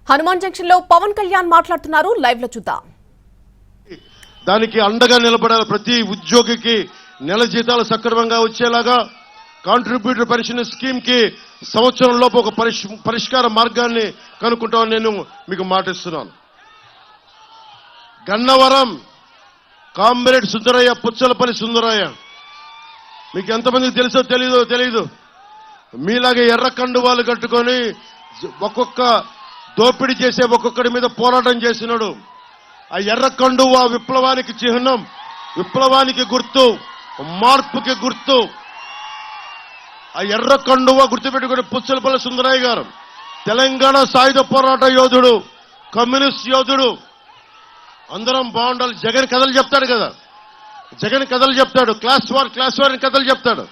Hanuman junction లో పవన్ కళ్యాణ్ మాట్లాడుతున్నారు. Live లో చూద్దాం. దానికి అండగా నిలబడాలి. ప్రతి ఉద్యోగికి నెల జీతాలు సక్రమంగా వచ్చేలాగా కాంట్రిబ్యూటర్ పెన్షన్ స్కీమ్ కి సంవత్సరం లోపు ఒక పరిష్కార మార్గాన్ని కనుక్కుంటామని నేను మీకు మాటిస్తున్నాను. గన్నవరం కామ్రేడ్ సుందరయ్య, పుచ్చలపల్లి సుందరయ్య, మీకు ఎంతమందికి తెలుసో తెలీదు. మీలాగే ఎర్ర కండువాలు కట్టుకొని ఒక్కొక్క దోపిడీ చేసే ఒక్కొక్కడి మీద పోరాటం చేసినాడు. ఆ ఎర్ర కండువా విప్లవానికి చిహ్నం, విప్లవానికి గుర్తు, మార్పుకి గుర్తు. ఆ ఎర్ర కండువా గుర్తుపెట్టుకుని పుచ్చలపల్లి సుందరయ్య గారు తెలంగాణ సాయుధ పోరాట యోధుడు, కమ్యూనిస్ట్ యోధుడు. అందరం బాగుండాలి. జగన్ కథలు చెప్తాడు కదా, జగన్ కథలు చెప్తాడు. క్లాస్ వార్ అని కథలు చెప్తాడు.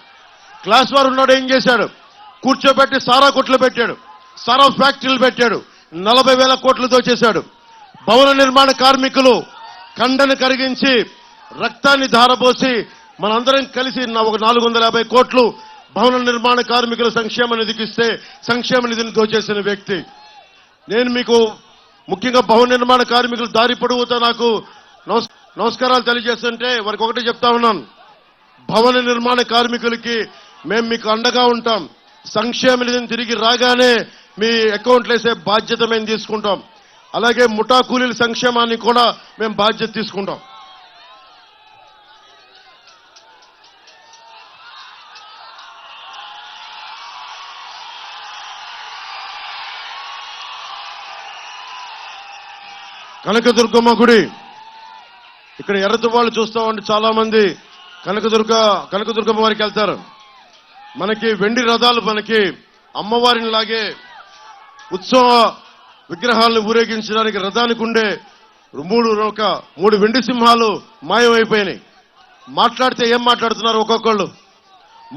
క్లాస్ వార్ ఉన్నాడు, ఏం చేశాడు? కూర్చోబెట్టి సారా కొట్లు పెట్టాడు, సారా ఫ్యాక్టరీలు పెట్టాడు, 40,000 కోట్లు దోచేశాడు. భవన నిర్మాణ కార్మికులు కండను కరిగించి రక్తాన్ని ధారపోసి మనందరం కలిసి ఒక 450 కోట్లు భవన నిర్మాణ కార్మికుల సంక్షేమ నిధికి ఇస్తే సంక్షేమ నిధిని దోచేసిన వ్యక్తి. నేను మీకు ముఖ్యంగా భవన నిర్మాణ కార్మికులు దారి పొడవుతో నాకు నమస్కారాలు తెలియజేస్తుంటే వారికి ఒకటే చెప్తా ఉన్నాను. భవన నిర్మాణ కార్మికులకి మేము మీకు అండగా ఉంటాం. సంక్షేమ నిధిని తిరిగి రాగానే మీ అకౌంట్లు వేసే బాధ్యత మేము తీసుకుంటాం. అలాగే ముఠా కూలీల సంక్షేమాన్ని కూడా మేము బాధ్యత తీసుకుంటాం. కనకదుర్గమ్మ గుడి ఇక్కడ ఎర్రతువాళ్ళు చూస్తామంటే చాలా మంది కనకదుర్గమ్మ వారికి వెళ్తారు. మనకి వెండి రథాలు, మనకి అమ్మవారిని లాగే ఉత్సవ విగ్రహాలను ఊరేగించడానికి రథానికి ఉండే మూడు వెండి సింహాలు మాయమైపోయినాయి. మాట్లాడితే ఏం మాట్లాడుతున్నారు? ఒక్కొక్కళ్ళు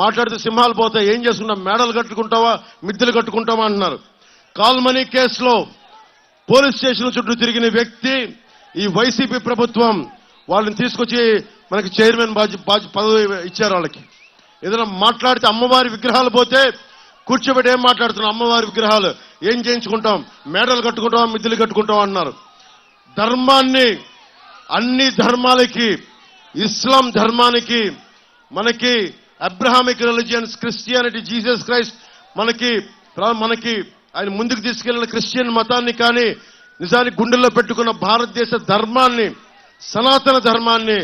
మాట్లాడితే సింహాలు పోతాయి. ఏం చేసుకుంటాం? మేడలు కట్టుకుంటావా, మిద్దెలు కట్టుకుంటావా అంటున్నారు. కాల్మనీ కేసులో పోలీస్ స్టేషన్ చుట్టూ తిరిగిన వ్యక్తి ఈ వైసీపీ ప్రభుత్వం వాళ్ళని తీసుకొచ్చి మనకి చైర్మన్ పదవి ఇచ్చారు. వాళ్ళకి ఏదైనా మాట్లాడితే అమ్మవారి విగ్రహాలు పోతే కూర్చోబెట్టి ఏం మాట్లాడుతున్నాం? అమ్మవారి విగ్రహాలు ఏం చేయించుకుంటాం? మేడలు కట్టుకుంటాం, మిద్దెలు కట్టుకుంటాం అన్నారు. ధర్మాన్ని, అన్ని ధర్మాలకి, ఇస్లాం ధర్మానికి, మనకి Abrahamic religions, Christianity, Jesus Christ, మనకి ఆయన ముందుకు తీసుకెళ్లిన క్రిస్టియన్ మతాన్ని కానీ నిజానికి గుండెల్లో పెట్టుకున్న భారతదేశ ధర్మాన్ని, సనాతన ధర్మాన్ని